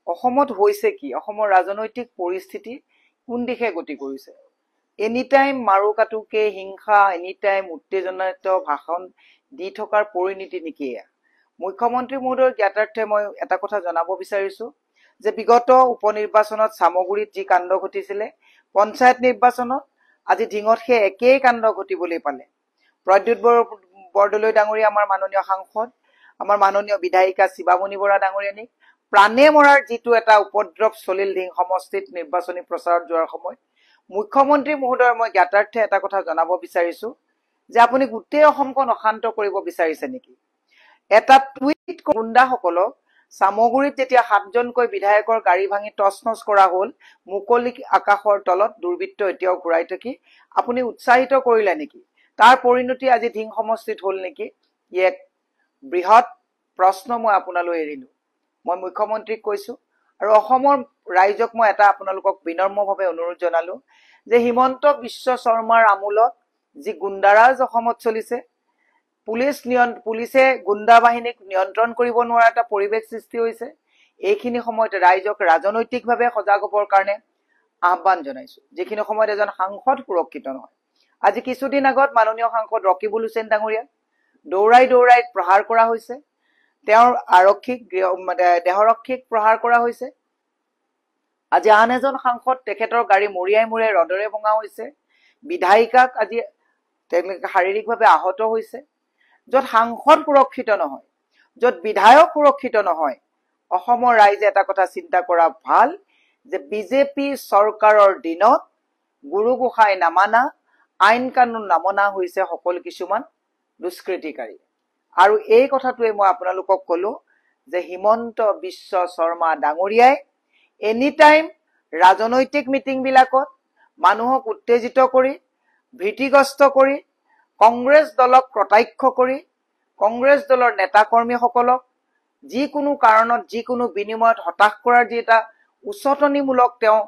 অসমত হৈছে কি অসমৰ ৰাজনৈতিক পৰিস্থিতি কোন দিশে গতি কৰিছে এনি টাইম মাৰু কাটুকে হিংসা এনি টাইম উত্তেজনাত ভাষণ দি থকাৰ পৰিণতি নেকি মুখ্যমন্ত্ৰী মহোদয়ৰ জ্ঞাতাৰ্থে মই এটা কথা জনাব বিচাৰিছো যে বিগত উপনিৰ্বাচনত সামগুৰিত যি কাণ্ড ঘটিছিলে পঞ্চায়ত নিৰ্বাচনত আজি ঢিঙত সেই একেই কাণ্ড ঘটিবলৈ পালে প্ৰদ্যুৎ বৰদলৈ ডাঙৰীয়া আমাৰ মাননীয় সাংসদ আমাৰ মাননীয় বিধায়িকা শিৱামণি বৰা ডাঙৰীয়ানী প্ৰাণে মৰাৰ যিটো এটা উপদ্ৰৱ চলিল ঢিং সমষ্টিত নিৰ্বাচনী প্ৰচাৰত যোৱাৰ সময় মুখ্যমন্ত্ৰী মহোদয়ৰ মই জ্ঞাতাৰ্থে এটা কথা জনাব বিচাৰিছো যে আপুনি গোটেই অসমখন অশান্ত কৰিব বিচাৰিছে নেকি এটা টুইট গুণ্ডাসকলক সামগুৰিত যেতিয়া 7জনকৈ বিধায়কৰ গাড়ী ভাঙি টছনছ কৰা হ'ল মুকলি আকাশৰ তলত দুৰ্বৃত্ত এতিয়াও ঘূৰাই থাকি আপুনি উৎসাহিত কৰিলে নেকি তাৰ পৰিণতি আজি ঢিং সমষ্টিত হ'ল নেকি এক বৃহৎ প্ৰশ্ন মই আপোনালৈ এৰিলো মই মুখ্যমন্ত্ৰীক কৈছো আৰু অসমৰ ৰাইজক মই এটা আপোনালোকক বিনম্ৰভাৱে অনুৰোধ জনালো যে হিমন্ত বিশ্ব শৰ্মাৰ আমূলত যি গুণ্ডাৰাজ অসমত চলিছে পুলিচে গুণ্ডা বাহিনীক নিয়ন্ত্ৰণ কৰিব নোৱাৰা এটা পৰিৱেশ সৃষ্টি হৈছে এইখিনি সময়ত ৰাইজক ৰাজনৈতিকভাৱে সজাগ হ'বৰ কাৰণে আহ্বান জনাইছো যিখিনি সময়ত এজন সাংসদ সুৰক্ষিত নহয় আজি কিছুদিন আগত মাননীয় সাংসদ ৰকিবুল হুছেইন ডাঙৰীয়া দৌৰাই প্ৰহাৰ কৰা হৈছে তেওঁৰ আৰক্ষীক দেহৰক্ষীক প্ৰহাৰ কৰা হৈছে আজি আন এজন সাংসদ তেখেতৰ গাড়ী মৰিয়াই ৰদৰে ভঙা হৈছে বিধায়িকাক আজি তেওঁলোকে শাৰীৰিকভাৱে আহত হৈছে য'ত সাংসদ সুৰক্ষিত নহয় য'ত বিধায়ক সুৰক্ষিত নহয় অসমৰ ৰাইজে এটা কথা চিন্তা কৰা ভাল যে বিজেপি চৰকাৰৰ দিনত গুৰু গোসাঁই নামানা আইন কানুন নামনা হৈছে সকলো কিছুমান দুষ্কৃতিকাৰী আৰু এই কথাটোৱে মই আপোনালোকক কলো যে হিমন্ত বিশ্ব শৰ্মা ডাঙৰীয়াই এনি টাইম ৰাজনৈতিক মিটিং বিলাকত মানুহক উত্তেজিত কৰি ভীতিগ্ৰস্ত কৰি কংগ্ৰেছ দলক প্ৰত্যাখ্য কৰি কংগ্ৰেছ দলৰ নেতা কৰ্মীসকলক যিকোনো কাৰণত যিকোনো বিনিময়ত হতাশ কৰাৰ যি এটা উচতনিমূলক তেওঁ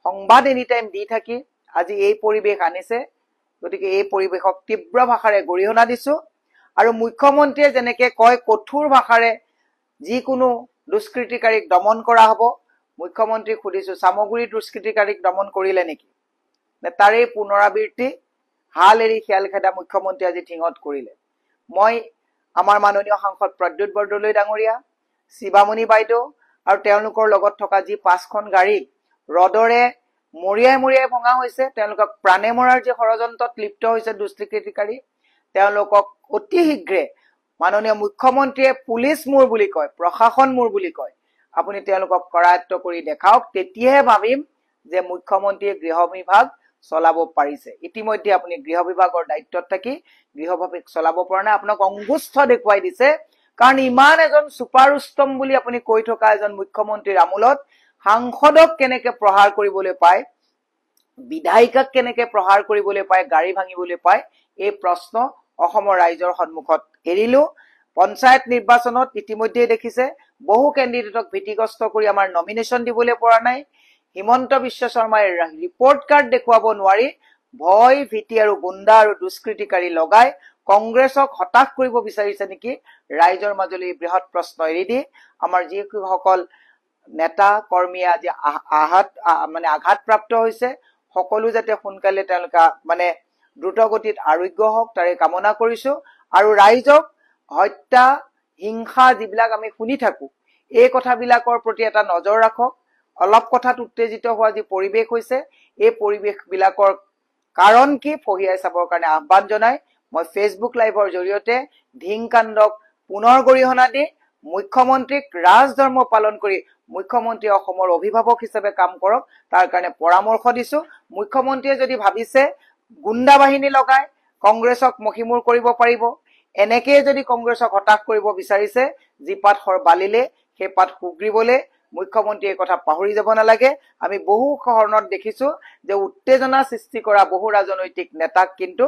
সংবাদ এনি টাইম দি থাকি আজি এই পৰিৱেশ আনিছে গতিকে এই পৰিৱেশক তীব্ৰ ভাষাৰে গৰিহণা দিছো আৰু মুখ্যমন্ত্ৰীয়ে যেনেকৈ কয় কঠোৰ ভাষাৰে যিকোনো দুষ্কৃতিকাৰীক দমন কৰা হ'ব মুখ্যমন্ত্ৰীক সুধিছো সামগুৰিৰ দুষ্কৃতিকাৰীক দমন কৰিলে নেকি তাৰে পুনৰাবৃত্তি হাল এৰি খেল খেদা মুখ্যমন্ত্ৰী আজি ঢিঙত কৰিলে মই আমাৰ মাননীয় সাংসদ প্ৰদ্যুৎ বৰদলৈ ডাঙৰীয়া শিৱামণি বাইদেউ আৰু তেওঁলোকৰ লগত থকা যি 5খন গাড়ী ৰদৰে মৰিয়াই ভঙা হৈছে তেওঁলোকক প্ৰাণে মৰাৰ যি ষড়যন্ত্ৰত লিপ্ত হৈছে দুষ্কৃতিকাৰী তেওঁলোকক অতি শীঘ্ৰে মাননীয় মুখ্যমন্ত্ৰীয়ে পুলিচ মোৰ বুলি কয় প্ৰশাসন মোৰ বুলি কয় আপুনি তেওঁলোকক কৰায়ত্ব কৰি দেখাওক তেতিয়াহে ভাবিম যে মুখ্যমন্ত্ৰীয়ে গৃহ বিভাগ চলাব পাৰিছে ইতিমধ্যে আপুনি গৃহ বিভাগৰ দায়িত্বত থাকি গৃহ বিভাগ চলাব পৰা নাই আপোনাক অংগুষ্ঠ দেখুৱাই দিছে কাৰণ ইমান এজন সুপাৰ উত্তম বুলি আপুনি কৈ থকা এজন মুখ্যমন্ত্ৰীৰ আমূলত সাংসদক কেনেকৈ প্ৰহাৰ কৰিবলৈ পায় বিধায়িকাক কেনেকৈ প্ৰহাৰ কৰিবলৈ পায় গাড়ী ভাঙিবলৈ পায় এই প্ৰশ্ন অসমৰ ৰাইজৰ সন্মুখত এৰিলো পঞ্চায়ত নিৰ্বাচনত ইতিমধ্যে দেখিছে বহু কেণ্ডিডেটক ভীতিগ্ৰস্ত কৰি আমাৰ নমিনেশ্যন দিবলৈ পৰা নাই হিমন্ত বিশ্ব শৰ্মাই ৰিপৰ্ট কাৰ্ড দেখুৱাব নোৱাৰি ভয় ভীতি আৰু গুণ্ডা আৰু দুষ্কৃতিকাৰী লগাই কংগ্ৰেছক হতাশ কৰিব বিচাৰিছে নেকি ৰাইজৰ মাজলৈ বৃহৎ প্ৰশ্ন এৰি দি আমাৰ যিসকল নেতা কৰ্মী আজি আঘাতপ্ৰাপ্ত হৈছে সকলো যাতে সোনকালে তেওঁলোকে দ্ৰুতগতিত আৰোগ্য হওক তাৰে কামনা কৰিছো আৰু ৰাইজক হত্যা হিংসা যিবিলাক আমি শুনি থাকো এই কথাবিলাকৰ প্ৰতি এটা নজৰ ৰাখক অলপ কথাত উত্তেজিত হোৱা যি পৰিৱেশ হৈছে এই পৰিৱেশ বিলাকৰ কাৰণ কি ফহিয়াই চাবৰ কাৰণে আহ্বান জনাই মই ফেচবুক লাইভৰ জৰিয়তে ঢিং কাণ্ডক পুনৰ গৰিহণা দি মুখ্যমন্ত্ৰীক ৰাজধৰ্ম পালন কৰি মুখ্যমন্ত্ৰী অসমৰ অভিভাৱক হিচাপে কাম কৰক তাৰ কাৰণে পৰামৰ্শ দিছো মুখ্যমন্ত্ৰীয়ে যদি ভাবিছে গুণ্ডা বাহিনী লগাই কংগ্ৰেছক মহিমূৰ কৰিব পাৰিব এনেকৈ যদি কংগ্ৰেছক হতাশ কৰিব বিচাৰিছে যি পাত বালিলে সেই পাত সুগ্ৰীবলৈ মুখ্যমন্ত্ৰীয়ে কথা পাহৰি যাব নালাগে আমি বহু কাৰণত দেখিছো যে উত্তেজনা সৃষ্টি কৰা বহু ৰাজনৈতিক নেতাক কিন্তু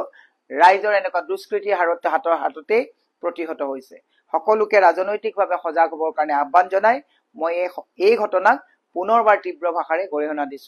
ৰাইজৰ এনেকুৱা দুষ্কৃতিৰ হাততে প্ৰতিহত হৈছে সকলোকে ৰাজনৈতিকভাৱে সজাগ হ'বৰ কাৰণে আহ্বান জনাই মই এই ঘটনাক পুনৰবাৰ তীব্ৰ ভাষাৰে গৰিহণা দিছো